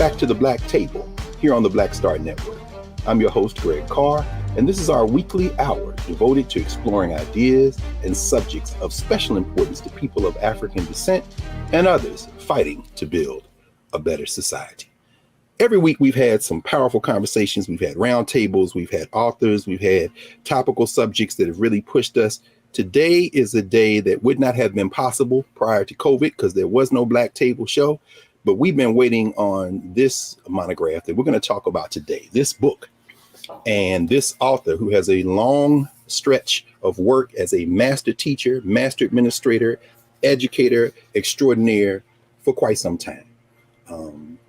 back to the Black Table here on the Black Star Network. I'm your host, Greg Carr, and this is our weekly hour devoted to exploring ideas and subjects of special importance to people of African descent and others fighting to build a better society. Every week we've had some powerful conversations. We've had roundtables, we've had authors, we've had topical subjects that have really pushed us. Today is a day that would not have been possible prior to COVID because there was no Black Table show. But we've been waiting on this monograph that we're going to talk about today, this book, and this author who has a long stretch of work as a master teacher, master administrator, educator extraordinaire for quite some time.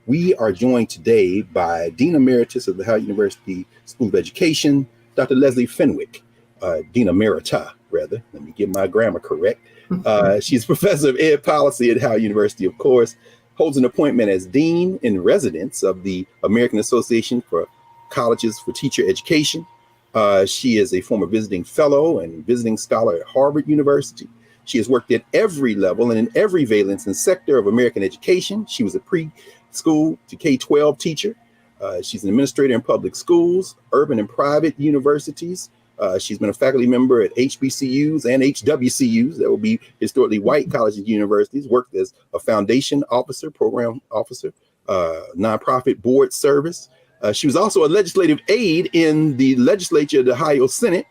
We are joined today by Dean Emeritus of the Howard University School of Education, Dr. Leslie Fenwick, Dean Emerita, rather. Let me get my grammar correct. She's Professor of Ed Policy at Howard University, of course. Holds an appointment as Dean in Residence of the American Association for Colleges for Teacher Education. She is a former visiting fellow and visiting scholar at Harvard University. She has worked at every level and in every valence and sector of American education. She was a preschool to K-12 teacher. She's an administrator in public schools, urban and private universities. She's been a faculty member at HBCUs and HWCUs, that will be historically white colleges and universities, worked as a foundation officer, program officer, nonprofit board service. She was also a legislative aide in the legislature of the Ohio Senate,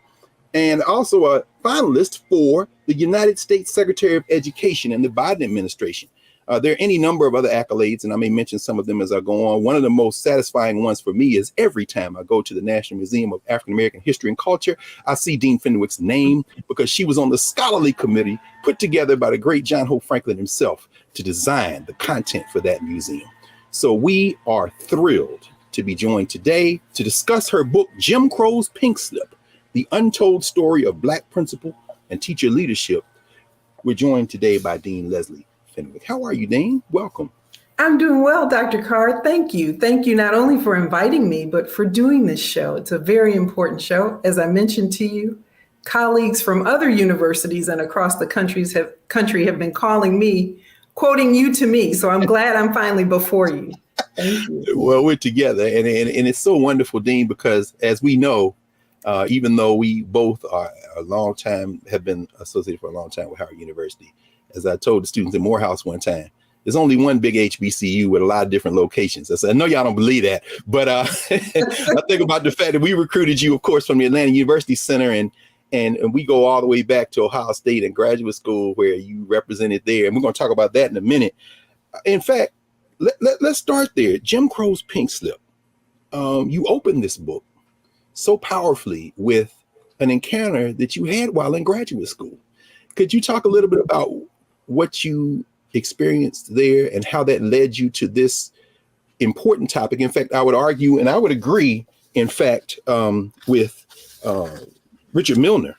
and also a finalist for the United States Secretary of Education in the Biden administration. There are any number of other accolades, and I may mention some of them as I go on. One of the most satisfying ones for me is every time I go to the National Museum of African American History and Culture, I see Dean Fenwick's name because she was on the scholarly committee put together by the great John Hope Franklin himself to design the content for that museum. So we are thrilled to be joined today to discuss her book, Jim Crow's Pink Slip, The Untold Story of Black Principal and Teacher Leadership. We're joined today by Dean Leslie Fenwick. How are you, Dean? Welcome. I'm doing well, Dr. Carr. Thank you. Thank you not only for inviting me, but for doing this show. It's a very important show. As I mentioned to you, colleagues from other universities and across the country have been calling me, quoting you to me. So I'm glad I'm finally before you. Thank you. Well, we're together. And it's so wonderful, Dean, because as we know, even though we both are have been associated for a long time with Howard University, as I told the students at Morehouse one time, there's only one big HBCU with a lot of different locations. I said, I know y'all don't believe that, but I think about the fact that we recruited you, of course, from the Atlanta University Center, and we go all the way back to Ohio State and graduate school where you represented there. And we're going to talk about that in a minute. In fact, let's start there. Jim Crow's Pink Slip. You opened this book so powerfully with an encounter that you had while in graduate school. Could you talk a little bit about what you experienced there and how that led you to this important topic? In fact, I would argue, and I would agree, in fact, with Richard Milner,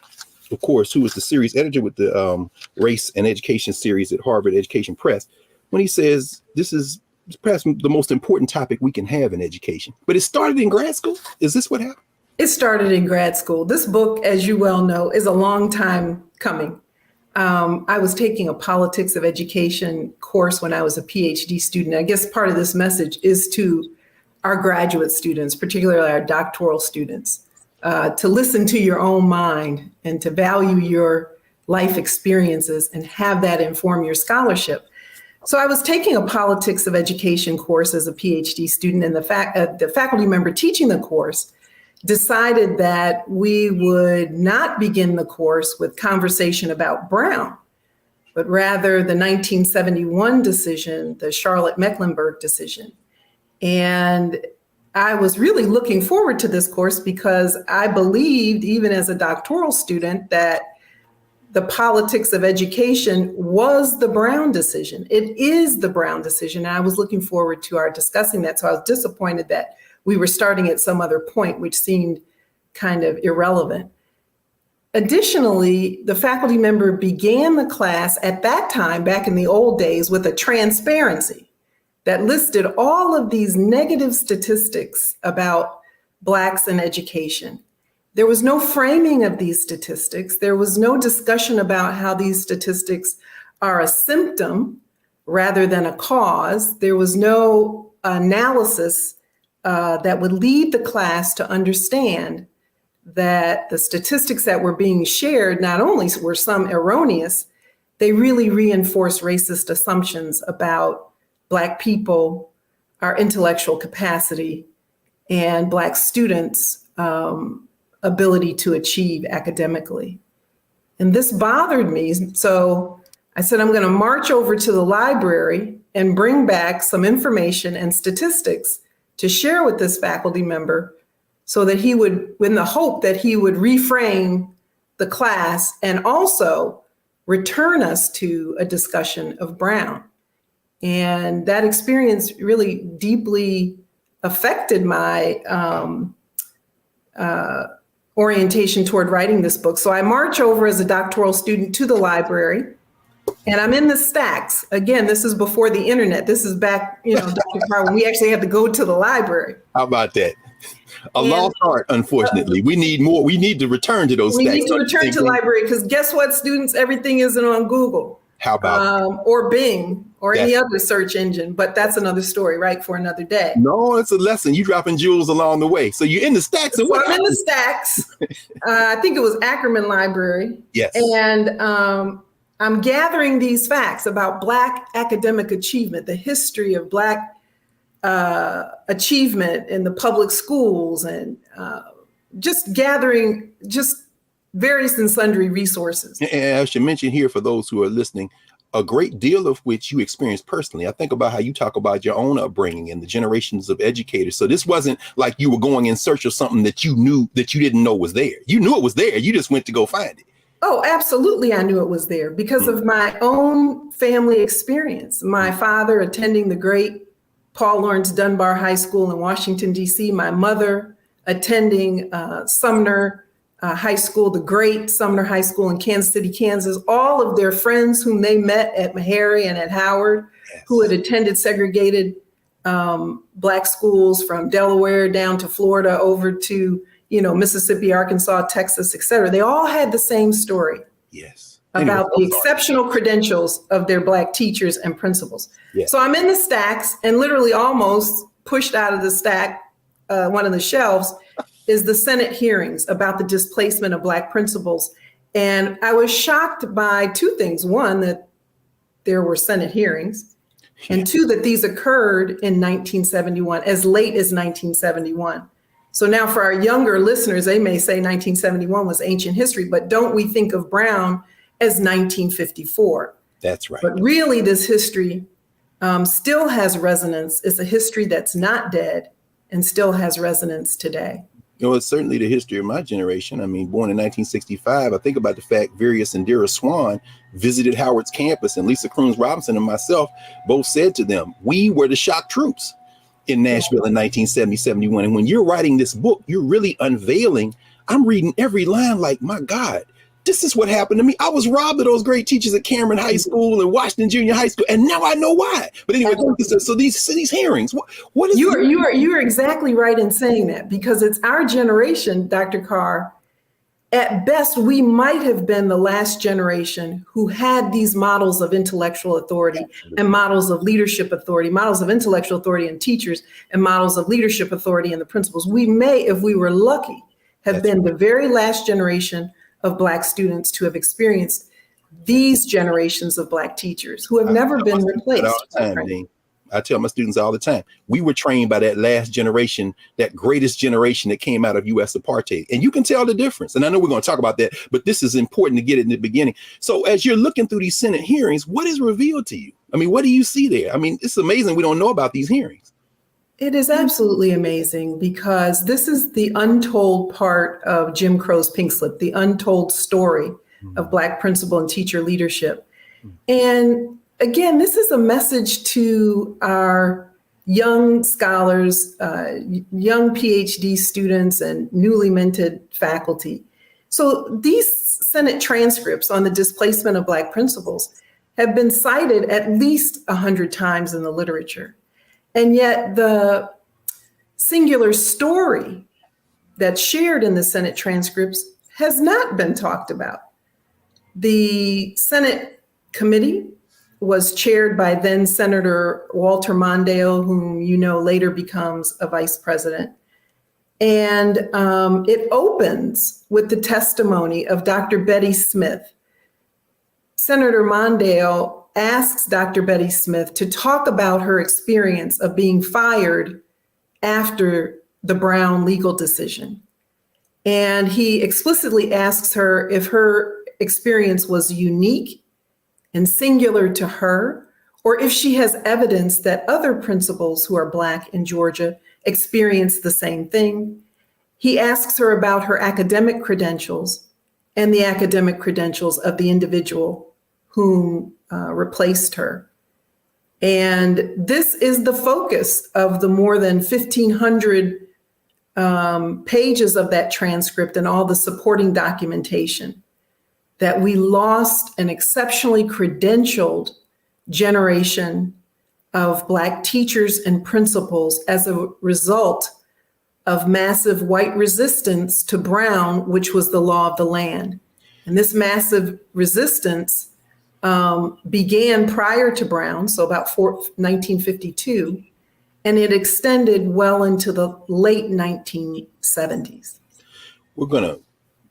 of course, who was the series editor with the Race and Education series at Harvard Education Press, when he says this is perhaps the most important topic we can have in education. But it started in grad school. Is this what happened? It started in grad school. This book, as you well know, is a long time coming. I was taking a politics of education course when I was a PhD student. I guess part of this message is to our graduate students, particularly our doctoral students, to listen to your own mind and to value your life experiences and have that inform your scholarship. So I was taking a politics of education course as a PhD student, and the faculty member teaching the course decided that we would not begin the course with conversation about Brown, but rather the 1971 decision, the Charlotte-Mecklenburg decision. And I was really looking forward to this course because I believed, even as a doctoral student, that the politics of education was the Brown decision. It is the Brown decision. And I was looking forward to our discussing that. So I was disappointed that we were starting at some other point, which seemed kind of irrelevant. Additionally, the faculty member began the class at that time, back in the old days, with a transparency that listed all of these negative statistics about Blacks in education. There was no framing of these statistics. There was no discussion about how these statistics are a symptom rather than a cause. There was no analysis that would lead the class to understand that the statistics that were being shared not only were some erroneous, they really reinforce racist assumptions about Black people, our intellectual capacity, and Black students' ability to achieve academically. And this bothered me. So I said, I'm going to march over to the library and bring back some information and statistics to share with this faculty member so that he would, in the hope that he would reframe the class and also return us to a discussion of Brown. And that experience really deeply affected my orientation toward writing this book. So I march over as a doctoral student to the library, and I'm in the stacks. Again, this is before the internet. This is back, Dr. Carr, when we actually had to go to the library. How about that? Lost art, unfortunately. We need more. We need to return to those stacks. We need to return to the library because guess what, students? Everything isn't on Google. How about or Bing or any other search engine, but that's another story, right, for another day. No, it's a lesson. You dropping jewels along the way. So you're in the stacks. So I'm in the stacks. I think it was Ackerman Library. Yes. And I'm gathering these facts about Black academic achievement, the history of Black achievement in the public schools, and just gathering just various and sundry resources. And I should mention here for those who are listening, a great deal of which you experienced personally. I think about how you talk about your own upbringing and the generations of educators. So this wasn't like you were going in search of something that you knew that you didn't know was there. You knew it was there. You just went to go find it. Oh, absolutely. I knew it was there because of my own family experience. My father attending the great Paul Laurence Dunbar High School in Washington, D.C. My mother attending Sumner High School, the great Sumner High School in Kansas City, Kansas. All of their friends whom they met at Meharry and at Howard, who had attended segregated Black schools from Delaware down to Florida over to Mississippi, Arkansas, Texas, et cetera. They all had the same story. Yes. About the exceptional credentials of their Black teachers and principals. Yes. So I'm in the stacks and literally almost pushed out of the stack, one of the shelves, is the Senate hearings about the displacement of Black principals. And I was shocked by two things. One, that there were Senate hearings, and two, that these occurred in 1971, as late as 1971. So now for our younger listeners, they may say 1971 was ancient history, but don't we think of Brown as 1954? That's right. But really this history still has resonance. It's a history that's not dead and still has resonance today. It's certainly the history of my generation. I mean, born in 1965, I think about the fact Various and Dira Swan visited Howard's campus, and Lisa Crooms Robinson and myself both said to them, we were the shock troops in Nashville in 1970-71. And when you're writing this book, you're really unveiling. I'm reading every line like, my God, this is what happened to me. I was robbed of those great teachers at Cameron High School and Washington Junior High School, and now I know why. But anyway, so these hearings, what is you are exactly right in saying that, because it's our generation, Dr. Carr. At best, we might have been the last generation who had these models of intellectual authority and models of leadership authority, models of intellectual authority in teachers and models of leadership authority in the principals. We may, if we were lucky, have been the very last generation of Black students to have experienced these generations of Black teachers who have never been replaced. I tell my students all the time, we were trained by that last generation, that greatest generation that came out of U.S. apartheid. And you can tell the difference. And I know we're going to talk about that, but this is important to get it in the beginning. So as you're looking through these Senate hearings, what is revealed to you? I mean, what do you see there? I mean, it's amazing we don't know about these hearings. It is absolutely amazing, because this is the untold part of Jim Crow's Pink Slip, the untold story of Black principal and teacher leadership. And again, this is a message to our young scholars, young PhD students, and newly minted faculty. So these Senate transcripts on the displacement of Black principals have been cited at least 100 times in the literature. And yet the singular story that's shared in the Senate transcripts has not been talked about. The Senate committee was chaired by then Senator Walter Mondale, whom you know later becomes a vice president. And it opens with the testimony of Dr. Betty Smith. Senator Mondale asks Dr. Betty Smith to talk about her experience of being fired after the Brown legal decision. And he explicitly asks her if her experience was unique and singular to her, or if she has evidence that other principals who are Black in Georgia experienced the same thing. He asks her about her academic credentials and the academic credentials of the individual whom replaced her. And this is the focus of the more than 1,500 pages of that transcript and all the supporting documentation, that we lost an exceptionally credentialed generation of Black teachers and principals as a result of massive white resistance to Brown, which was the law of the land. And this massive resistance began prior to Brown, so about 1952, and it extended well into the late 1970s. We're going to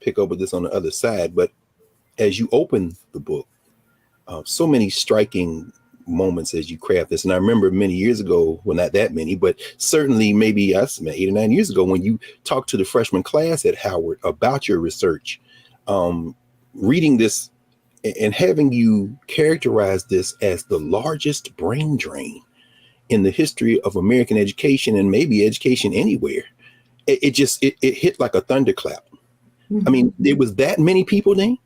pick up with this on the other side, but as you open the book, so many striking moments as you craft this. And I remember many years ago, well, not that many, but certainly maybe 8 or 9 years ago, when you talked to the freshman class at Howard about your research, reading this and having you characterize this as the largest brain drain in the history of American education and maybe education anywhere. It hit like a thunderclap. Mm-hmm. I mean, there was that many people then?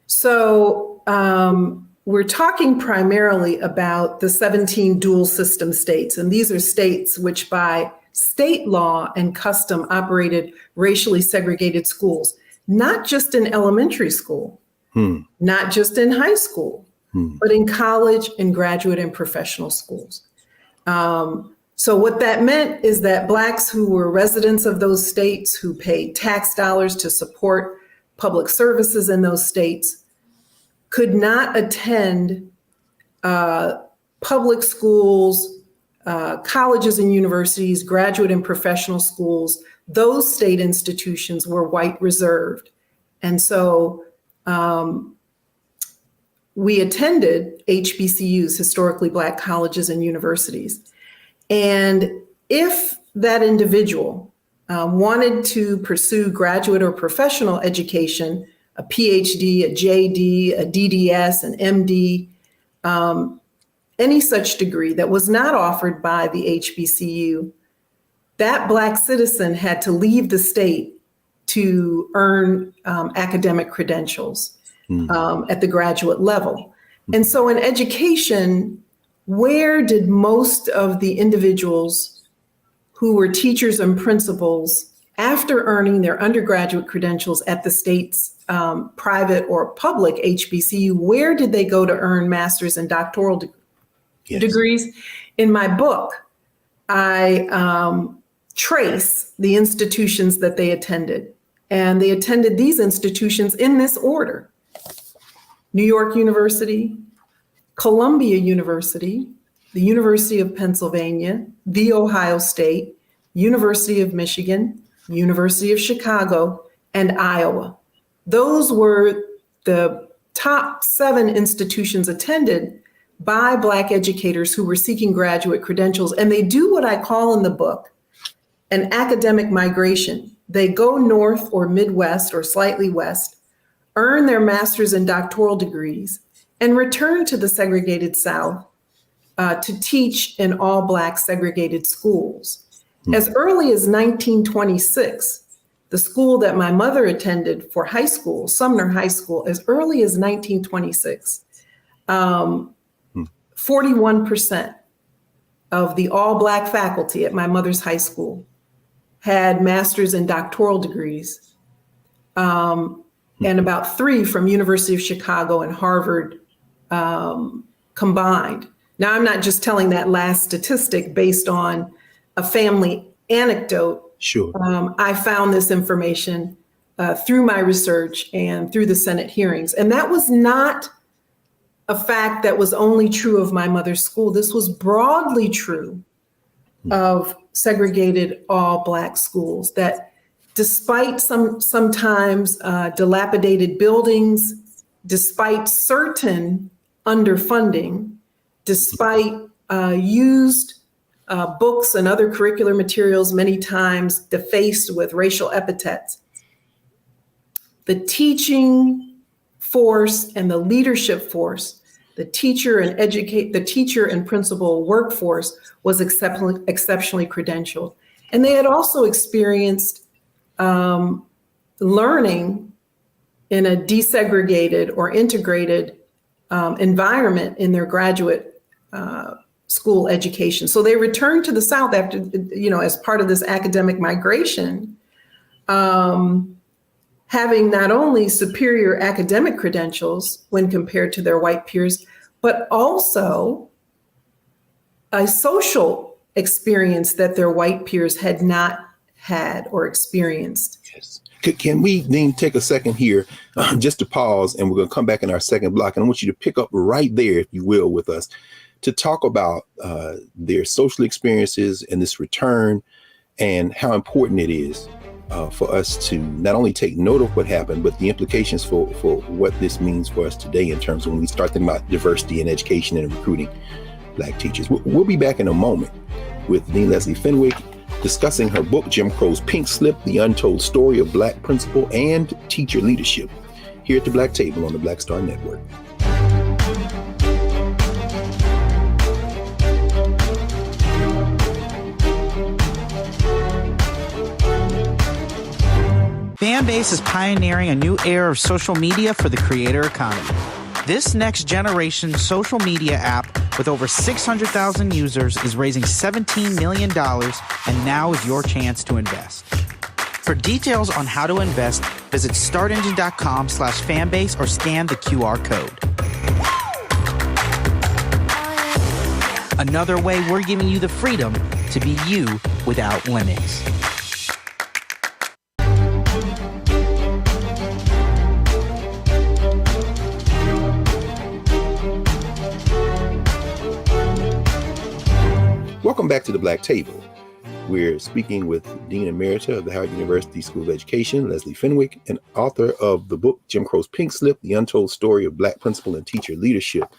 So we're talking primarily about the 17 dual system states. And these are states which by state law and custom operated racially segregated schools, not just in elementary school, not just in high school, but in college and graduate and professional schools. So what that meant is that Blacks who were residents of those states, who paid tax dollars to support public services in those states, could not attend public schools, colleges and universities, graduate and professional schools. Those state institutions were white reserved. And so we attended HBCUs, historically Black colleges and universities. And if that individual wanted to pursue graduate or professional education, a PhD, a JD, a DDS, an MD, any such degree that was not offered by the HBCU, that Black citizen had to leave the state to earn academic credentials at the graduate level. And so in education, where did most of the individuals who were teachers and principals, after earning their undergraduate credentials at the state's private or public HBCU, where did they go to earn master's and doctoral degrees? In my book, I trace the institutions that they attended. And they attended these institutions in this order: New York University, Columbia University, the University of Pennsylvania, The Ohio State, University of Michigan, University of Chicago, and Iowa. Those were the top 7 institutions attended by Black educators who were seeking graduate credentials. And they do what I call in the book an academic migration. They go north or Midwest or slightly west, earn their master's and doctoral degrees, and return to the segregated South to teach in all Black segregated schools. As early as 1926, the school that my mother attended for high school, Sumner High School, as early as 1926, 41% of the all Black faculty at my mother's high school had master's and doctoral degrees, and about 3 from University of Chicago and Harvard combined. Now, I'm not just telling that last statistic based on a family anecdote. Sure. I found this information through my research and through the Senate hearings. And that was not a fact that was only true of my mother's school. This was broadly true of segregated all Black schools, that despite sometimes dilapidated buildings, despite certain underfunding, despite used books and other curricular materials many times defaced with racial epithets, the teaching force and the leadership force, the teacher and principal workforce was exceptionally credentialed. And they had also experienced learning in a desegregated or integrated environment in their graduate school education. So they returned to the South after, as part of this academic migration, having not only superior academic credentials when compared to their white peers, but also a social experience that their white peers had not had or experienced. Yes. Can we then take a second here just to pause, and we're going to come back in our second block, and I want you to pick up right there, if you will, with us to talk about their social experiences and this return and how important it is for us to not only take note of what happened, but the implications for what this means for us today in terms of when we start thinking about diversity in education and recruiting Black teachers. We'll be back in a moment with Dean Leslie Fenwick discussing her book, Jim Crow's Pink Slip, The Untold Story of Black Principal and Teacher Leadership, here at the Black Table on the Black Star Network. Fanbase is pioneering a new era of social media for the creator economy. This next generation social media app with over 600,000 users is raising $17 million, and now is your chance to invest. For details on how to invest, visit startengine.com/fanbase or scan the QR code. Another way we're giving you the freedom to be you without limits. Welcome back to the Black Table. We're speaking with Dean Emerita of the Howard University School of Education, Leslie Fenwick, and author of the book, Jim Crow's Pink Slip, The Untold Story of Black Principal and Teacher Leadership.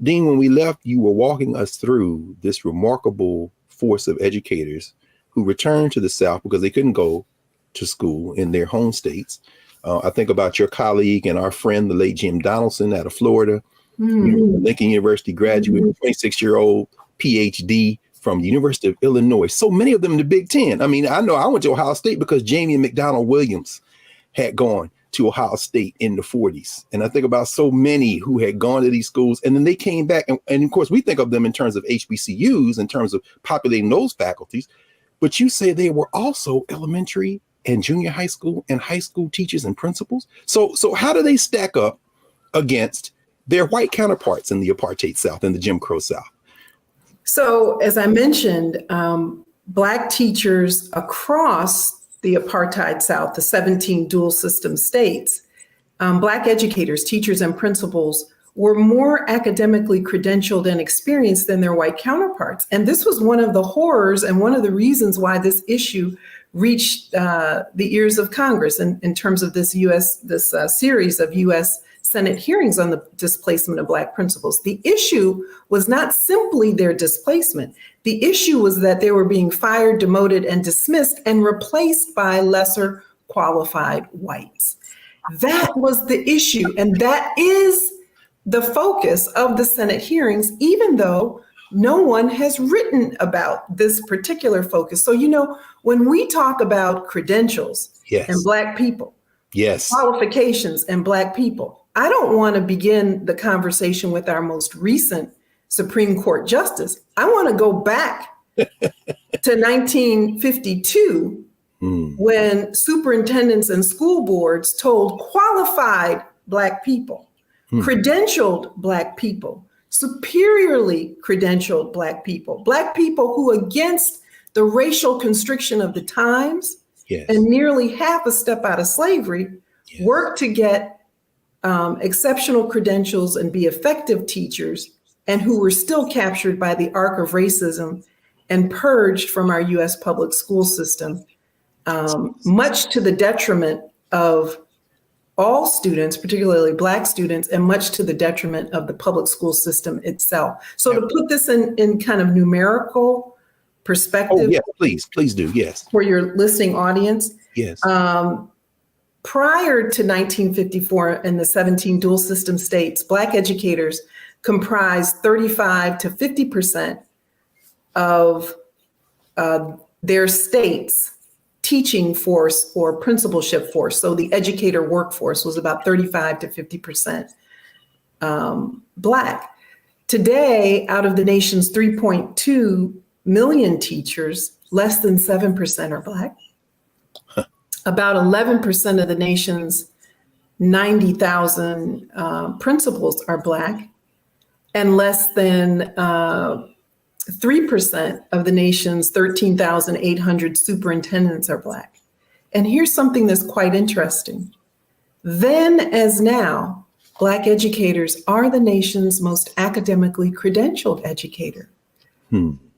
Dean, when we left, you were walking us through this remarkable force of educators who returned to the South because they couldn't go to school in their home states. I think about your colleague and our friend, the late Jim Donaldson out of Florida, Lincoln University graduate, 26-year-old PhD from the University of Illinois. So many of them in the Big Ten. I mean, I know I went to Ohio State because Jamie and McDonald Williams had gone to Ohio State in the 40s. And I think about so many who had gone to these schools, and then they came back. And of course, we think of them in terms of HBCUs, in terms of populating those faculties. But you say they were also elementary and junior high school and high school teachers and principals. So how do they stack up against their white counterparts in the apartheid South and the Jim Crow South? So, as I mentioned, Black teachers across the apartheid South, the 17 dual system states, Black educators, teachers, and principals were more academically credentialed and experienced than their white counterparts. And this was one of the horrors and one of the reasons why this issue reached the ears of Congress in terms of this series of U.S. Senate hearings on the displacement of Black principals. The issue was not simply their displacement. The issue was that they were being fired, demoted, and dismissed and replaced by lesser qualified whites. That was the issue. And that is the focus of the Senate hearings, even though no one has written about this particular focus. So, when we talk about credentials and Black people, qualifications and Black people, I don't want to begin the conversation with our most recent Supreme Court justice. I want to go back to 1952 when superintendents and school boards told qualified Black people, credentialed Black people, superiorly credentialed Black people who, against the racial constriction of the times and nearly half a step out of slavery, worked to get exceptional credentials and be effective teachers, and who were still captured by the arc of racism and purged from our U.S. public school system, much to the detriment of all students, particularly Black students, and much to the detriment of the public school system itself. So to put this in kind of numerical perspective. Oh, yes, please do, yes. For your listening audience. Yes. Prior to 1954 in the 17 dual system states, Black educators comprised 35 to 50% of their state's teaching force or principalship force. So the educator workforce was about 35 to 50% Black. Today, out of the nation's 3.2 million teachers, less than 7% are Black. About 11% of the nation's 90,000 principals are Black, and less than 3% of the nation's 13,800 superintendents are Black. And here's something that's quite interesting. Then as now, Black educators are the nation's most academically credentialed educator.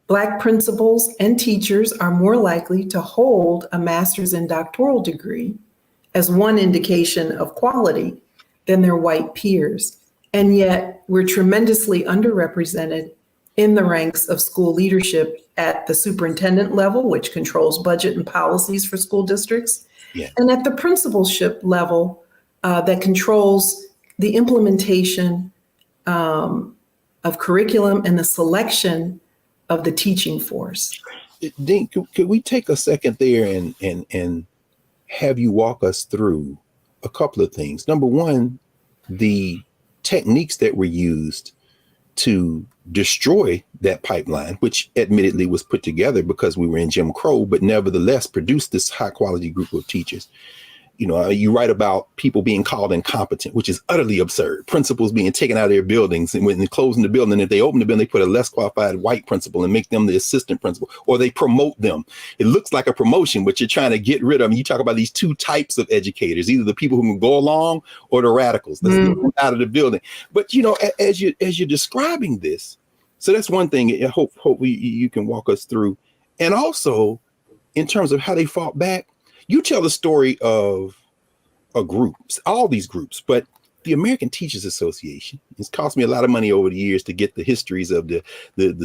Black principals and teachers are more likely to hold a master's and doctoral degree as one indication of quality than their white peers. And yet we're tremendously underrepresented in the ranks of school leadership at the superintendent level, which controls budget and policies for school districts, and at the principalship level that controls the implementation of curriculum and the selection of the teaching force. Dean, could we take a second there and have you walk us through a couple of things? Number one, the techniques that were used to destroy that pipeline, which admittedly was put together because we were in Jim Crow, but nevertheless produced this high quality group of teachers. You know, you write about people being called incompetent, which is utterly absurd. Principals being taken out of their buildings, and when they're closing the building, if they open the building, they put a less qualified white principal and make them the assistant principal, or they promote them. It looks like a promotion, but you're trying to get rid of them. You talk about these two types of educators, either the people who can go along or the radicals. Let's get them out of the building. But, you know, as you're describing this, so that's one thing. Hopefully you can walk us through. And also, in terms of how they fought back, you tell the story of a group, all these groups, but the American Teachers Association. It's cost me a lot of money over the years to get the histories of the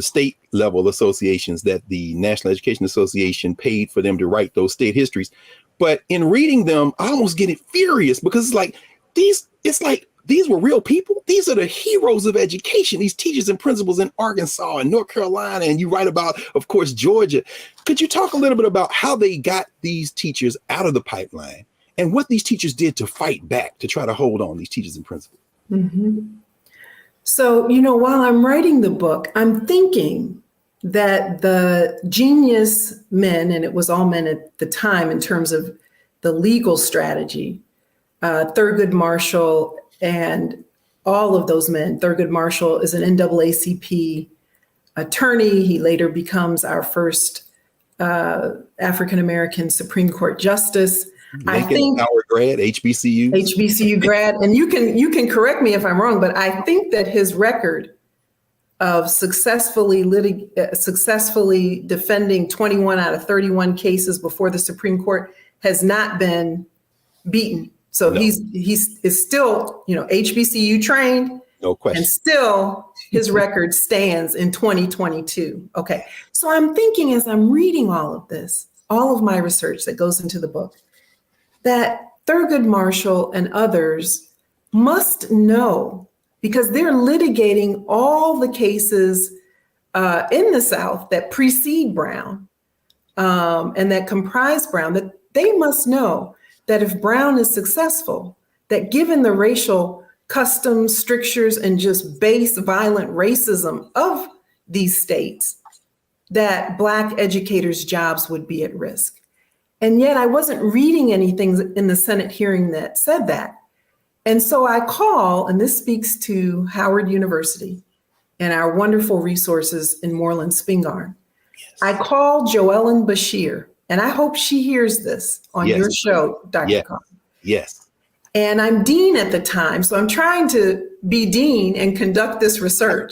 state level associations that the National Education Association paid for them to write those state histories. But in reading them, I almost get furious because it's like these were real people. These are the heroes of education, these teachers and principals in Arkansas and North Carolina. And you write about, of course, Georgia. Could you talk a little bit about how they got these teachers out of the pipeline and what these teachers did to fight back, to try to hold on, these teachers and principals? So, you know, while I'm writing the book, I'm thinking that the genius men, and it was all men at the time in terms of the legal strategy, Thurgood Marshall and all of those men. Thurgood Marshall is an NAACP attorney. He later becomes our first African-American Supreme Court justice. I think our grad, HBCU grad, and you can correct me if I'm wrong, but I think that his record of successfully defending 21 out of 31 cases before the Supreme Court has not been beaten. So no. He's still, you know, HBCU trained. No question. And still his record stands in 2022. Okay. So I'm thinking, as I'm reading all of this, all of my research that goes into the book, that Thurgood Marshall and others must know, because they're litigating all the cases in the South that precede Brown and that comprise Brown, that they must know that if Brown is successful, that given the racial customs, strictures, and just base violent racism of these states, that Black educators' jobs would be at risk. And yet I wasn't reading anything in the Senate hearing that said that. And so I call, and this speaks to Howard University and our wonderful resources in Moreland Spingarn. Yes. I call Joellen Bashir, and I hope she hears this on your show, Dr. Carr. Yes. And I'm dean at the time. So I'm trying to be dean and conduct this research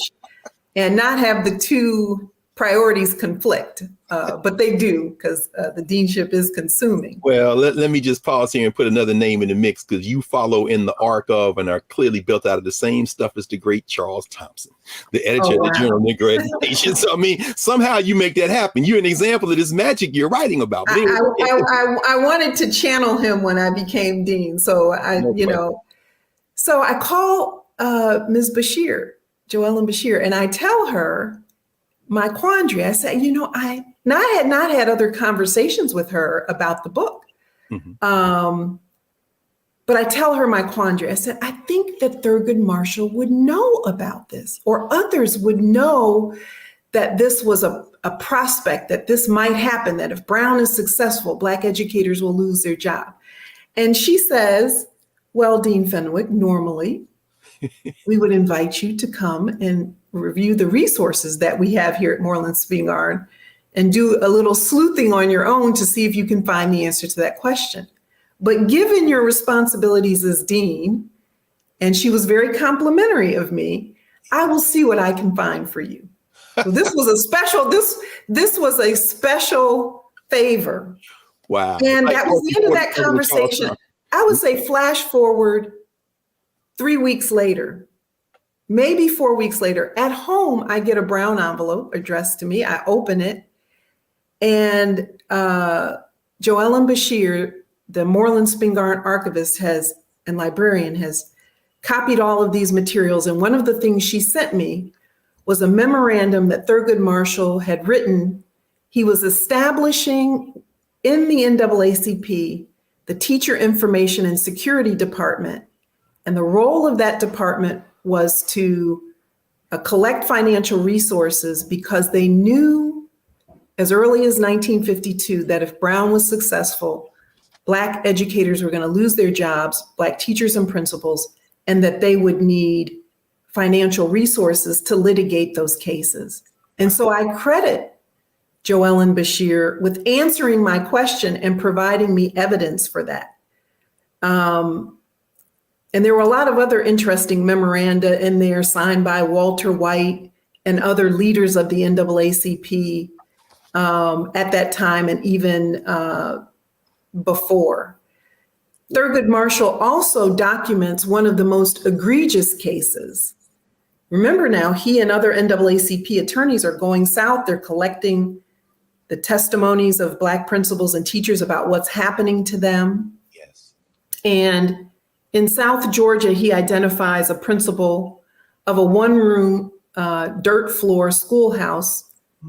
and not have the two priorities conflict. But they do, because the deanship is consuming. Well, let me just pause here and put another name in the mix, because you follow in the arc of and are clearly built out of the same stuff as the great Charles Thompson, the editor of the Journal of Negro Education. So, I mean, somehow you make that happen. You're an example of this magic you're writing about. I wanted to channel him when I became dean. So so I call Ms. Bashir, Joellen Bashir, and I tell her my quandary. I said, I had not had other conversations with her about the book. Mm-hmm. But I tell her my quandary. I said, I think that Thurgood Marshall would know about this, or others would know that this was a prospect, that this might happen, that if Brown is successful, Black educators will lose their job. And she says, well, Dean Fenwick, normally we would invite you to come and review the resources that we have here at Moreland Spingarn and do a little sleuthing on your own to see if you can find the answer to that question. But given your responsibilities as dean, and she was very complimentary of me, I will see what I can find for you. So this was a special favor. Wow. And that was the end of that conversation. I would say flash forward 3 weeks later, maybe 4 weeks later, at home, I get a brown envelope addressed to me. I open it, and Joellen Bashir, the Moreland Spingarn archivist and librarian, has copied all of these materials. And one of the things she sent me was a memorandum that Thurgood Marshall had written. He was establishing in the NAACP the Teacher Information and Security Department. And the role of that department was to collect financial resources, because they knew as early as 1952 that if Brown was successful, Black educators were going to lose their jobs, Black teachers and principals, and that they would need financial resources to litigate those cases. And so I credit Joellen Bashir with answering my question and providing me evidence for that. And there were a lot of other interesting memoranda in there signed by Walter White and other leaders of the NAACP at that time, and even before. Thurgood Marshall also documents one of the most egregious cases. Remember now, he and other NAACP attorneys are going south. They're collecting the testimonies of Black principals and teachers about what's happening to them. Yes. And in South Georgia, he identifies a principal of a one-room dirt floor schoolhouse.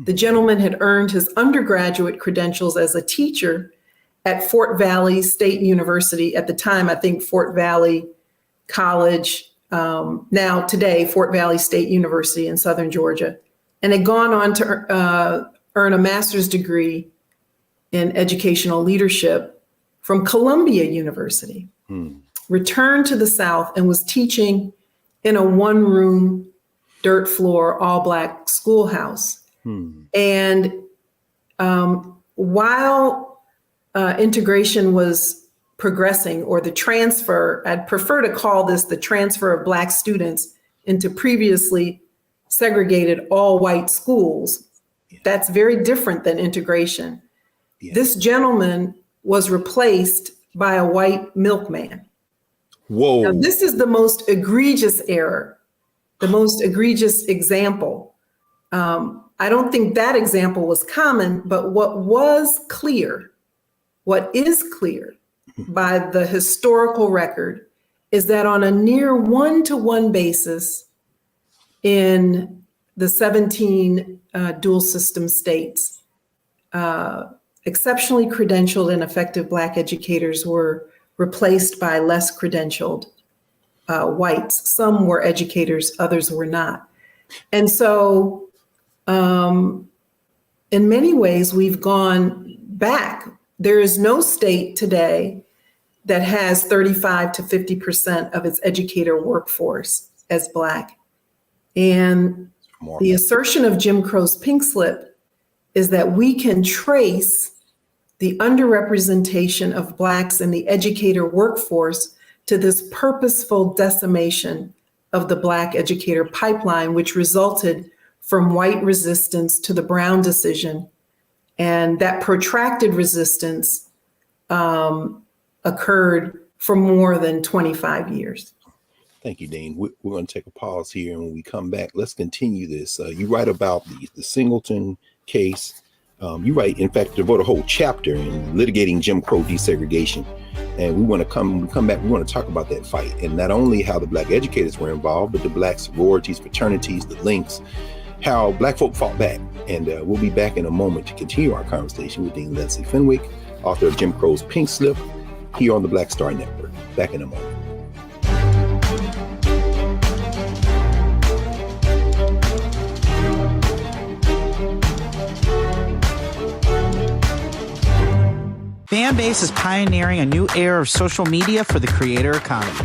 The gentleman had earned his undergraduate credentials as a teacher at Fort Valley State University. At the time, I think Fort Valley College, now today, Fort Valley State University in Southern Georgia, and had gone on to earn a master's degree in educational leadership from Columbia University. Returned to the South and was teaching in a one-room dirt floor, all Black schoolhouse. And while integration was progressing, or the transfer, I'd prefer to call this the transfer of Black students into previously segregated all-white schools. That's very different than integration. This gentleman was replaced by a white milkman. Whoa. Now, this is the most egregious error, the most egregious example. I don't think that example was common, but what is clear by the historical record is that on a near one-to-one basis in the 17 dual system states, exceptionally credentialed and effective Black educators were replaced by less credentialed whites. Some were educators, others were not. And so in many ways, we've gone back. There is no state today that has 35 to 50% of its educator workforce as Black. And the assertion of Jim Crow's pink slip is that we can trace the underrepresentation of Blacks in the educator workforce to this purposeful decimation of the Black educator pipeline, which resulted from white resistance to the Brown decision. And that protracted resistance occurred for more than 25 years. Thank you, Dean. We're going to take a pause here, and when we come back, let's continue this. You write about the Singleton case. You write, in fact, devote a whole chapter in litigating Jim Crow desegregation. And we want to come back, we want to talk about that fight, and not only how the Black educators were involved, but the Black sororities, fraternities, the links, how Black folk fought back. And we'll be back in a moment to continue our conversation with Dean Leslie Fenwick, author of Jim Crow's Pink Slip, here on the Black Star Network. Back in a moment. Fanbase is pioneering a new era of social media for the creator economy.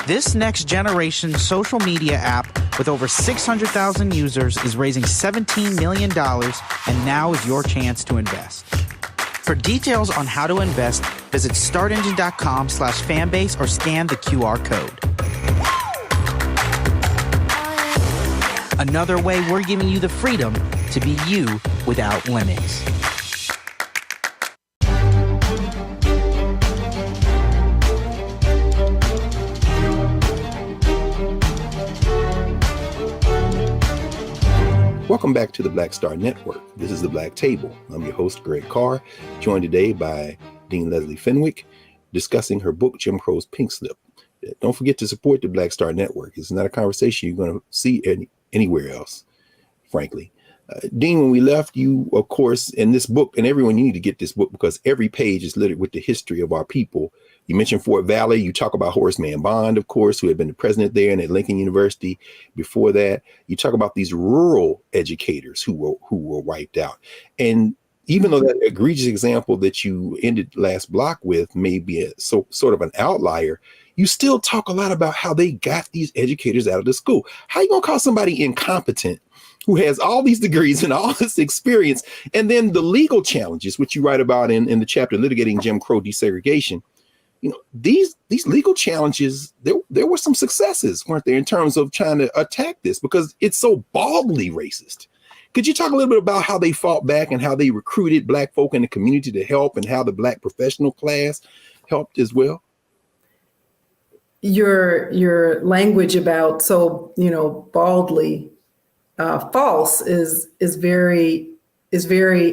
This next generation social media app with over 600,000 users is raising $17 million, and now is your chance to invest. For details on how to invest, visit startengine.com/fanbase or scan the QR code. Another way we're giving you the freedom to be you without limits. Welcome back to the Black Star Network. This is the Black Table. I'm your host, Greg Carr, joined today by Dean Leslie Fenwick, discussing her book, Jim Crow's Pink Slip. Don't forget to support the Black Star Network. It's not a conversation you're going to see anywhere else, frankly. Dean, when we left, you, of course, in this book, and everyone, you need to get this book because every page is littered with the history of our people. You mentioned Fort Valley. You talk about Horace Mann Bond, of course, who had been the president there and at Lincoln University before that. You talk about these rural educators who were wiped out. And even though that egregious example that you ended last block with may be sort of an outlier, you still talk a lot about how they got these educators out of the school. How you gonna call somebody incompetent who has all these degrees and all this experience, and then the legal challenges, which you write about in the chapter Litigating Jim Crow Desegregation? You know, these legal challenges, there were some successes, weren't there, in terms of trying to attack this because it's so baldly racist. Could you talk a little bit about how they fought back and how they recruited Black folk in the community to help, and how the Black professional class helped as well? Your language about baldly false is very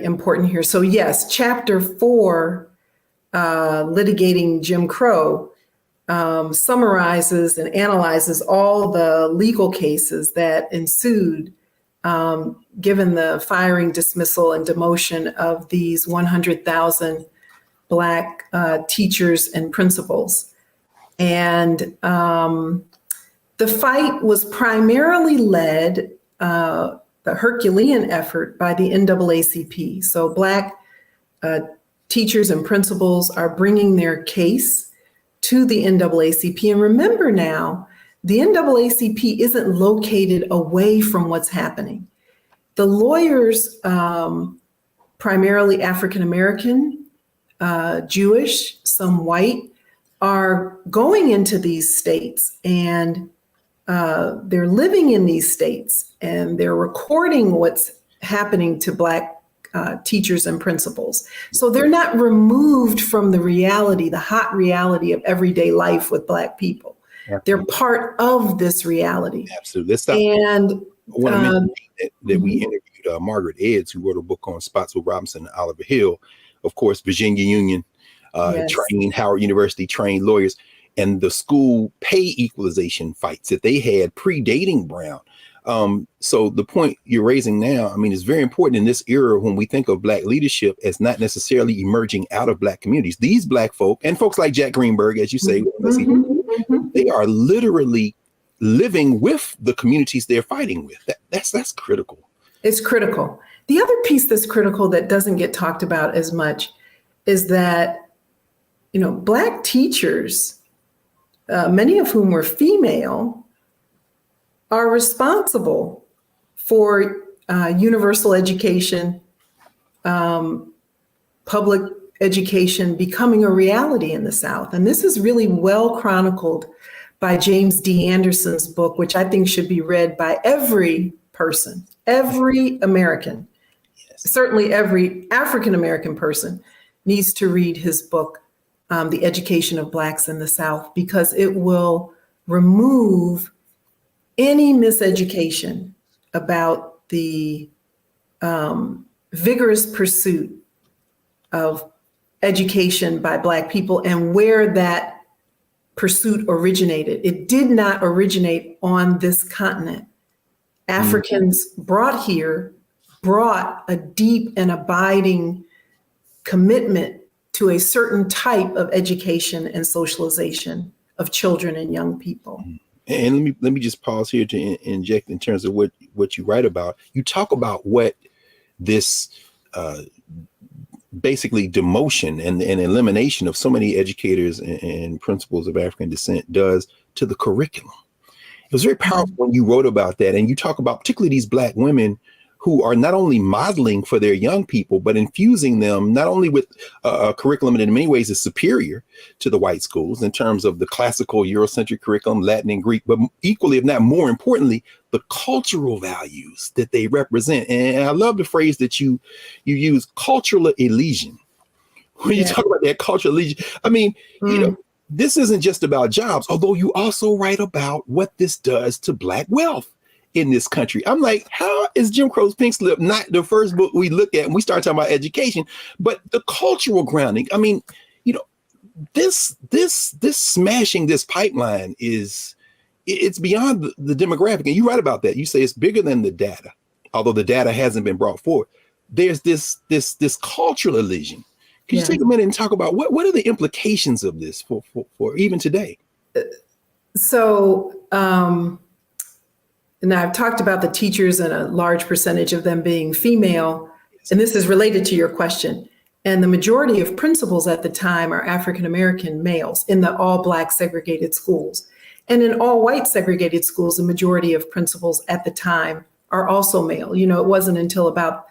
important here. So yes, chapter 4, Litigating Jim Crow, summarizes and analyzes all the legal cases that ensued, given the firing, dismissal, and demotion of these 100,000 Black teachers and principals. And the fight was primarily led, the Herculean effort, by the NAACP. So Black teachers and principals are bringing their case to the NAACP. And remember now, the NAACP isn't located away from what's happening. The lawyers, primarily African-American, Jewish, some white, are going into these states, and they're living in these states, and they're recording what's happening to Black teachers and principals. So they're not removed from the reality, the hot reality of everyday life with Black people. Absolutely. They're part of this reality. Absolutely. Let's stop. And I want to mention that we interviewed Margaret Edds, who wrote a book on Spotswood Robinson and Oliver Hill. Of course, Virginia Union, trained, Howard University trained lawyers, and the school pay equalization fights that they had predating Brown. So the point you're raising now, I mean, is very important in this era when we think of Black leadership as not necessarily emerging out of Black communities. These Black folk and folks like Jack Greenberg, as you say, they are literally living with the communities they're fighting with. That's critical. It's critical. The other piece that's critical that doesn't get talked about as much is that, Black teachers, many of whom were female, are responsible for universal education, public education becoming a reality in the South. And this is really well chronicled by James D. Anderson's book, which I think should be read by every person, every American. Yes. Certainly every African-American person needs to read his book, The Education of Blacks in the South, because it will remove any miseducation about the vigorous pursuit of education by Black people and where that pursuit originated. It did not originate on this continent. Africans brought a deep and abiding commitment to a certain type of education and socialization of children and young people. And let me just pause here to inject in terms of what you write about. You talk about what this basically demotion and elimination of so many educators and principals of African descent does to the curriculum. It was very powerful when you wrote about that, and you talk about particularly these Black women who are not only modeling for their young people, but infusing them not only with a curriculum that in many ways is superior to the white schools in terms of the classical Eurocentric curriculum, Latin and Greek, but equally, if not more importantly, the cultural values that they represent. And I love the phrase that you use, cultural elision. When you talk about that cultural elision, I mean, you know, this isn't just about jobs, although you also write about what this does to Black wealth in this country. I'm like, how is Jim Crow's Pink Slip not the first book we look at when we start talking about education, but the cultural grounding? I mean, you know, this smashing this pipeline it's beyond the demographic. And you write about that. You say it's bigger than the data, although the data hasn't been brought forward. There's this cultural elision. Can you take a minute and talk about what are the implications of this for even today? So, and I've talked about the teachers and a large percentage of them being female, and this is related to your question. And the majority of principals at the time are African-American males in the all Black segregated schools. And in all white segregated schools, the majority of principals at the time are also male. You know, it wasn't until about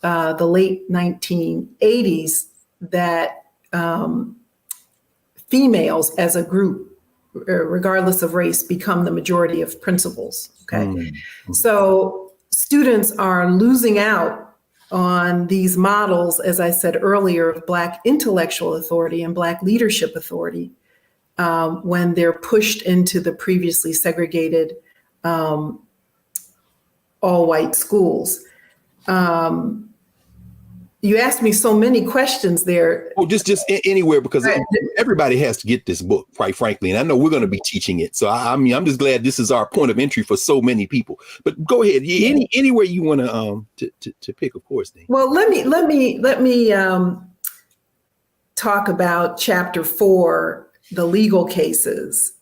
the late 1980s that females as a group, regardless of race, become the majority of principals. Okay. So students are losing out on these models, as I said earlier, of Black intellectual authority and Black leadership authority when they're pushed into the previously segregated all white schools. You asked me so many questions there. Oh, just anywhere, because everybody has to get this book, quite frankly. And I know we're going to be teaching it. So I'm just glad this is our point of entry for so many people. But go ahead. Anywhere you want to pick, of course. Then. Well, let me talk about chapter 4, the legal cases,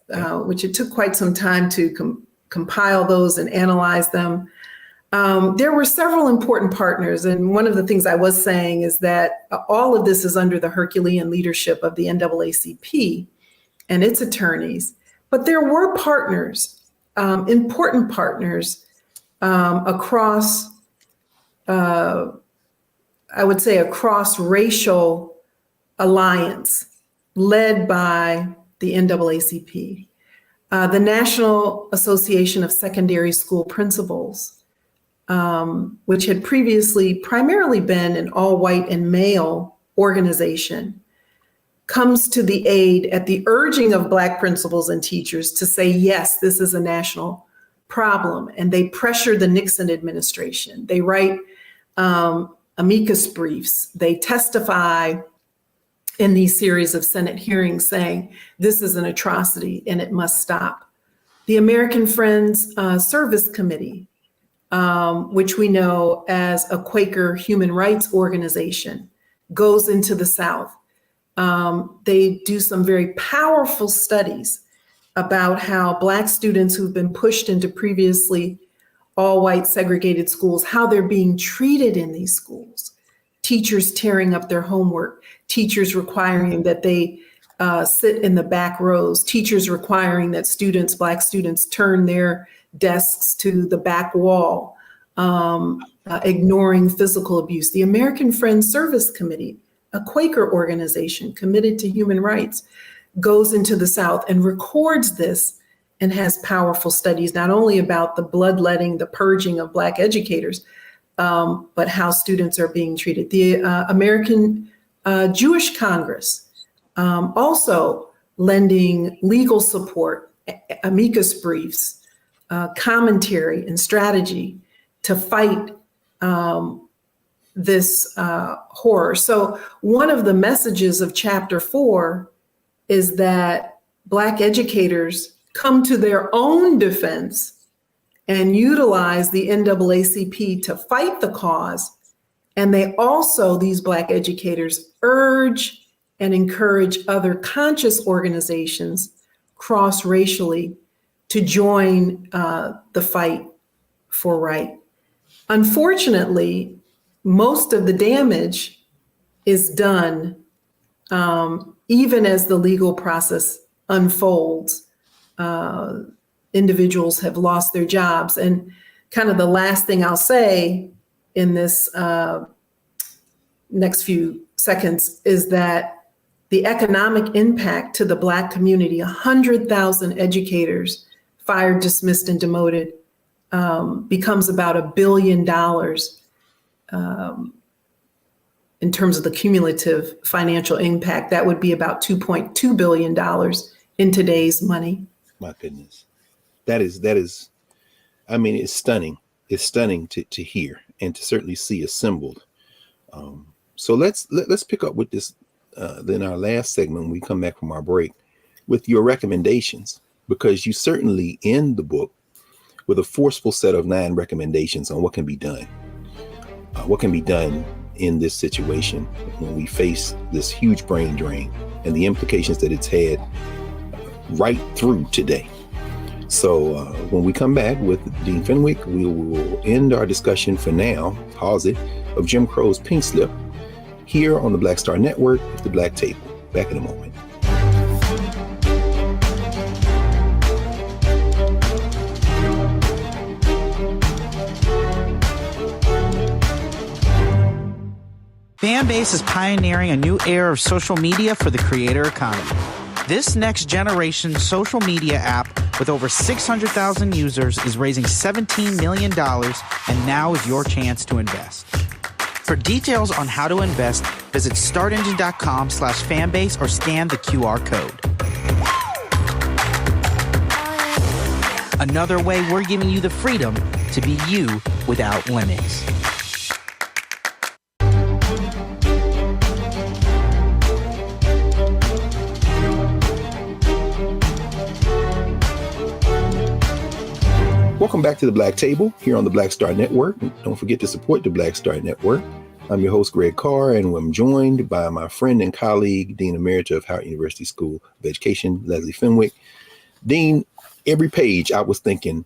which it took quite some time to compile those and analyze them. There were several important partners, and one of the things I was saying is that all of this is under the Herculean leadership of the NAACP and its attorneys, but there were partners, important partners across, I would say, a cross-racial alliance led by the NAACP, the National Association of Secondary School Principals, which had previously primarily been an all-white and male organization, comes to the aid at the urging of Black principals and teachers to say, yes, this is a national problem. And they pressure the Nixon administration. They write amicus briefs. They testify in these series of Senate hearings saying, this is an atrocity and it must stop. The American Friends Service Committee, which we know as a Quaker human rights organization, goes into the South. They do some very powerful studies about how Black students who've been pushed into previously all-white segregated schools, how they're being treated in these schools. Teachers tearing up their homework, teachers requiring that they sit in the back rows, teachers requiring that Black students turn their desks to the back wall, ignoring physical abuse. The American Friends Service Committee a Quaker organization committed to human rights, goes into the South and records this and has powerful studies, not only about the bloodletting, the purging of Black educators, but how students are being treated. The American Jewish Congress also lending legal support, amicus briefs, commentary and strategy to fight this horror. So one of the messages of Chapter 4 is that Black educators come to their own defense and utilize the NAACP to fight the cause. And they also, these Black educators, urge and encourage other conscious organizations cross-racially to join the fight for right. Unfortunately, most of the damage is done even as the legal process unfolds. Individuals have lost their jobs. And kind of the last thing I'll say in this next few seconds is that the economic impact to the Black community, 100,000 educators fired, dismissed, and demoted, becomes about $1 billion in terms of the cumulative financial impact. That would be about $2.2 billion in today's money. My goodness. That is, I mean, it's stunning. It's stunning to hear and to certainly see assembled. So let's pick up with this then our last segment when we come back from our break with your recommendations, because you certainly end the book with a forceful set of 9 recommendations on what can be done. What can be done in this situation when we face this huge brain drain and the implications that it's had right through today. So when we come back with Dean Fenwick, we will end our discussion for now, pause it, of Jim Crow's Pink Slip here on the Black Star Network with the Black Table. Back in a moment. Fanbase is pioneering a new era of social media for the creator economy. This next generation social media app with over 600,000 users is raising $17 million, and now is your chance to invest. For details on how to invest, visit startengine.com/fanbase or scan the QR code. Another way we're giving you the freedom to be you without limits. Welcome back to the Black Table here on the Black Star Network. Don't forget to support the Black Star Network. I'm your host, Greg Carr, and I'm joined by my friend and colleague, Dean Emerita of Howard University School of Education, Leslie Fenwick. Dean, every page I was thinking,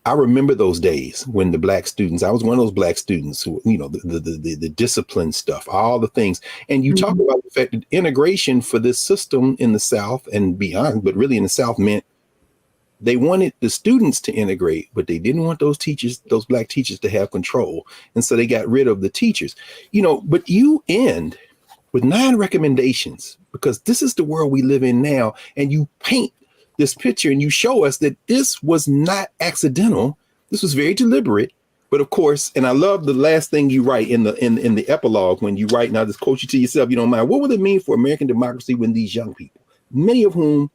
I remember those days when the Black students, I was one of those Black students who, you know, the discipline stuff, all the things. And you talk about the fact that integration for this system in the South and beyond, but really in the South meant they wanted the students to integrate, but they didn't want those teachers, those Black teachers, to have control. And so they got rid of the teachers, you know, but you end with 9 recommendations because this is the world we live in now. And you paint this picture and you show us that this was not accidental. This was very deliberate. But of course, and I love the last thing you write in the epilogue when you write, and I'll just quote you to yourself, you don't mind. What would it mean for American democracy when these young people, many of whom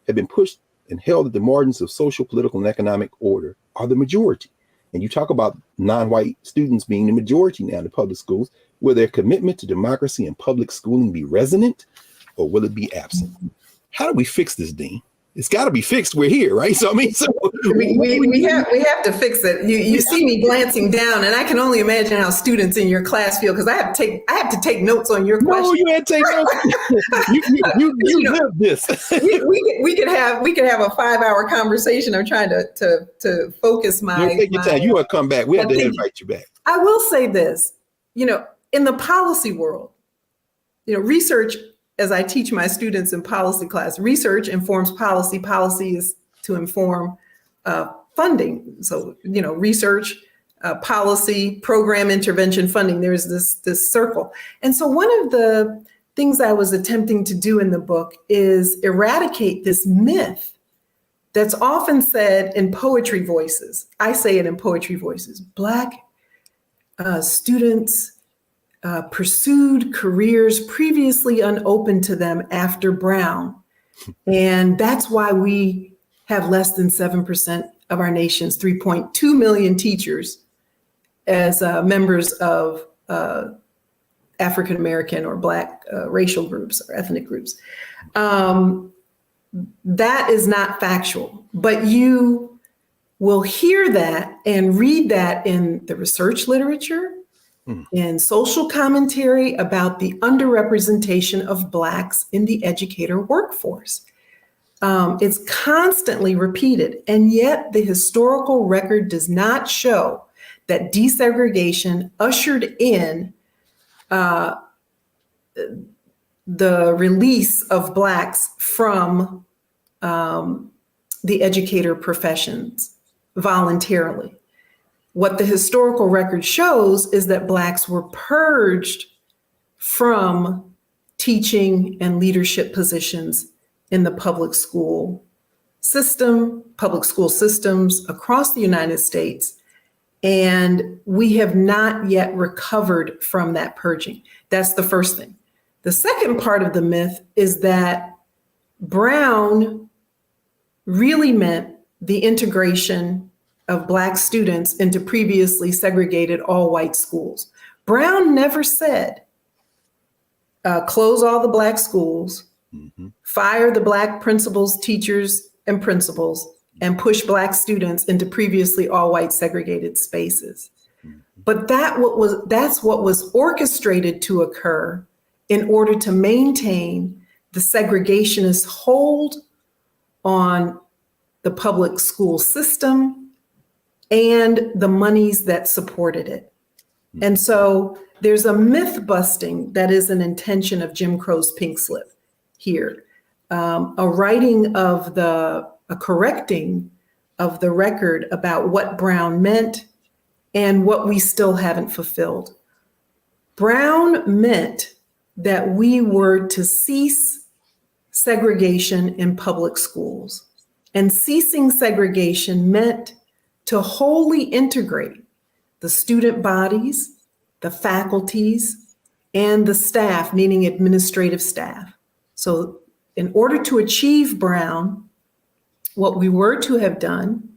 have been pushed and held at the margins of social, political, and economic order, are the majority? And you talk about non-white students being the majority now in the public schools. Will their commitment to democracy and public schooling be resonant, or will it be absent? How do we fix this, Dean? It's got to be fixed. We're here, right? So I mean, we have to fix it. You see me glancing down, and I can only imagine how students in your class feel, because I have to take notes on your question. No, you had to take notes. you live this. we could have a 5-hour conversation. I'm trying to focus my. Take your time. You want to come back? We had to invite you back. I will say this. You know, in the policy world, you know, research. As I teach my students in policy class, research informs policy. Policy is to inform funding. So, you know, research policy, program, intervention, funding. There's this circle. And so one of the things I was attempting to do in the book is eradicate this myth that's often said in poetry voices. I say it in poetry voices. Black students pursued careers previously unopened to them after Brown. And that's why we have less than 7% of our nation's 3.2 million teachers as members of African American or Black racial groups or ethnic groups. That is not factual, but you will hear that and read that in the research literature, in social commentary about the underrepresentation of Blacks in the educator workforce. It's constantly repeated, and yet the historical record does not show that desegregation ushered in the release of Blacks from the educator professions voluntarily. What the historical record shows is that Blacks were purged from teaching and leadership positions in the public school systems across the United States. And we have not yet recovered from that purging. That's the first thing. The second part of the myth is that Brown really meant the integration of Black students into previously segregated all-white schools. Brown never said, close all the Black schools, fire the Black principals, teachers, and principals, and push Black students into previously all-white segregated spaces. But that's what was orchestrated to occur in order to maintain the segregationist hold on the public school system and the monies that supported it. And so there's a myth busting that is an intention of Jim Crow's Pink Slip here. A writing of a correcting of the record about what Brown meant and what we still haven't fulfilled. Brown meant that we were to cease segregation in public schools. And ceasing segregation meant to wholly integrate the student bodies, the faculties, and the staff, meaning administrative staff. So in order to achieve Brown, what we were to have done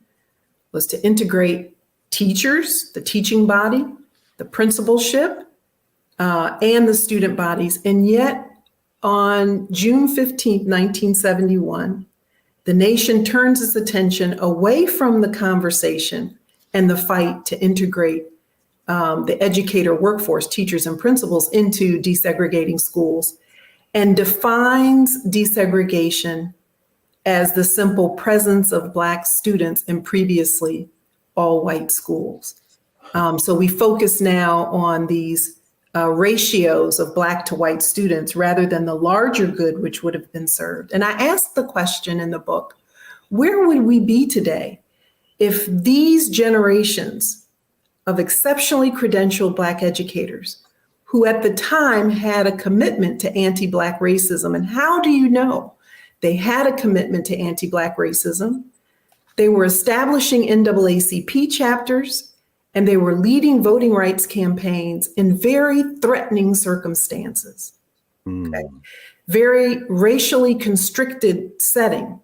was to integrate teachers, the teaching body, the principalship, and the student bodies. And yet on June 15th, 1971, the nation turns its attention away from the conversation and the fight to integrate the educator workforce, teachers and principals, into desegregating schools, and defines desegregation as the simple presence of Black students in previously all-white schools. So we focus now on these ratios of Black to white students rather than the larger good which would have been served. And I asked the question in the book, where would we be today if these generations of exceptionally credentialed Black educators who at the time had a commitment to anti-Black racism? And how do you know they had a commitment to anti-Black racism? They were establishing NAACP chapters, and they were leading voting rights campaigns in very threatening circumstances. Okay? Very racially constricted settings,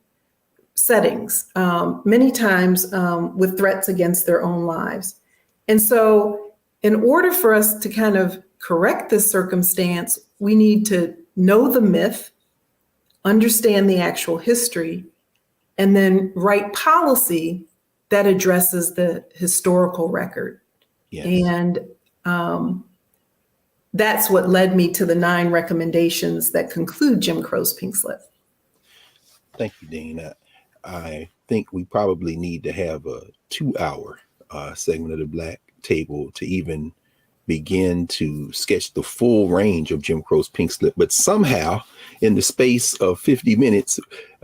many times with threats against their own lives. And so in order for us to kind of correct this circumstance, we need to know the myth, understand the actual history, and then write policy that addresses the historical record. Yes. And that's what led me to the 9 recommendations that conclude Jim Crow's Pink Slip. Thank you, Dean. I think we probably need to have a 2-hour segment of the Black Table to even begin to sketch the full range of Jim Crow's Pink Slip. But somehow in the space of 50 minutes,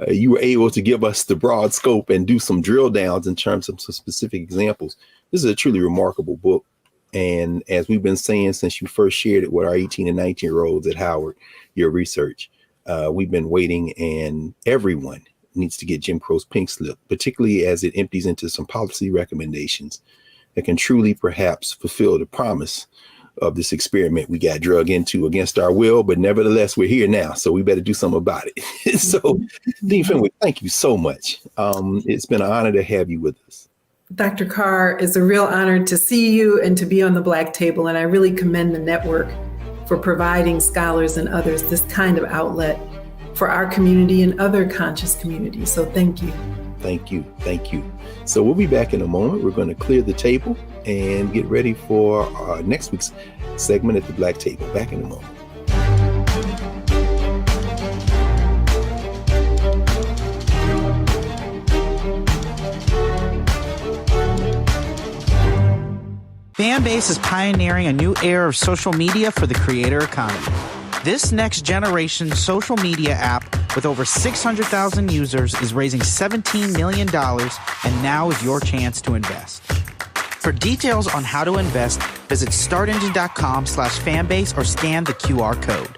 you were able to give us the broad scope and do some drill downs in terms of some specific examples. This is a truly remarkable book. And as we've been saying since you first shared it with our 18 and 19-year-olds at Howard, your research, we've been waiting, and everyone needs to get Jim Crow's Pink Slip, particularly as it empties into some policy recommendations that can truly perhaps fulfill the promise of this experiment we got drug into against our will, but nevertheless, we're here now, so we better do something about it. So, Dean Fenwick, thank you so much. It's been an honor to have you with us. Dr. Carr, it's a real honor to see you and to be on the Black Table, and I really commend the network for providing scholars and others this kind of outlet for our community and other conscious communities. So thank you. Thank you. Thank you. So we'll be back in a moment. We're going to clear the table and get ready for next week's segment at the Black Table. Back in a moment. Fanbase is pioneering a new era of social media for the creator economy. This next generation social media app with over 600,000 users is raising $17 million, and now is your chance to invest. For details on how to invest, visit startengine.com/fanbase or scan the QR code.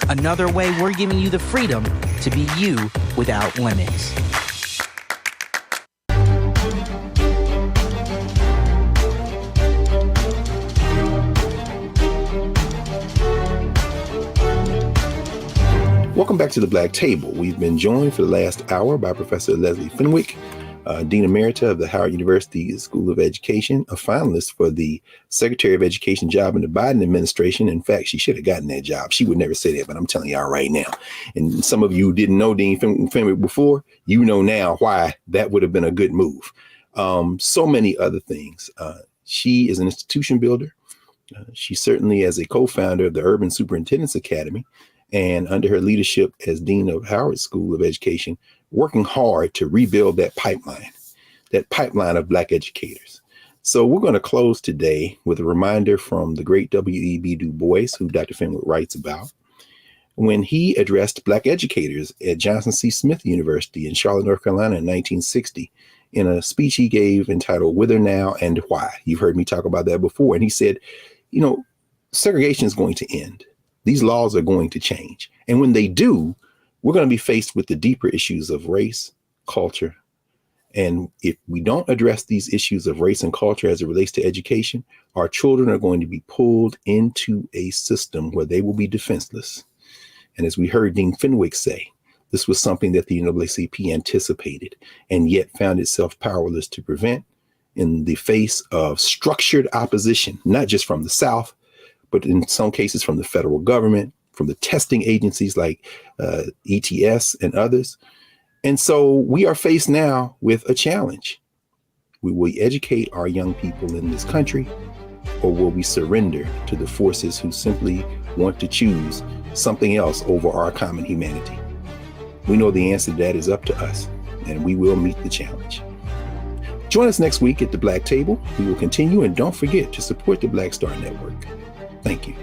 Another way we're giving you the freedom to be you without limits. Welcome back to the Black Table. We've been joined for the last hour by Professor Leslie Fenwick, Dean Emerita of the Howard University School of Education, a finalist for the Secretary of Education job in the Biden administration. In fact, she should have gotten that job. She would never say that, but I'm telling y'all right now. And some of you who didn't know Dean Fenwick before, you know now why that would have been a good move. So many other things. She is an institution builder. She certainly is a co-founder of the Urban Superintendents Academy, and under her leadership as Dean of Howard School of Education, working hard to rebuild that pipeline of Black educators. So we're going to close today with a reminder from the great W.E.B. Du Bois, who Dr. Fenwick writes about, when he addressed Black educators at Johnson C. Smith University in Charlotte, North Carolina in 1960, in a speech he gave entitled Whither Now and Why. You've heard me talk about that before. And he said, segregation is going to end. These laws are going to change. And when they do, we're going to be faced with the deeper issues of race, culture. And if we don't address these issues of race and culture as it relates to education, our children are going to be pulled into a system where they will be defenseless. And as we heard Dean Fenwick say, this was something that the NAACP anticipated and yet found itself powerless to prevent in the face of structured opposition, not just from the South, but in some cases from the federal government, from the testing agencies like ETS and others. And so we are faced now with a challenge. Will we educate our young people in this country, or will we surrender to the forces who simply want to choose something else over our common humanity? We know the answer to that is up to us, and we will meet the challenge. Join us next week at the Black Table. We will continue, and don't forget to support the Black Star Network. Thank you.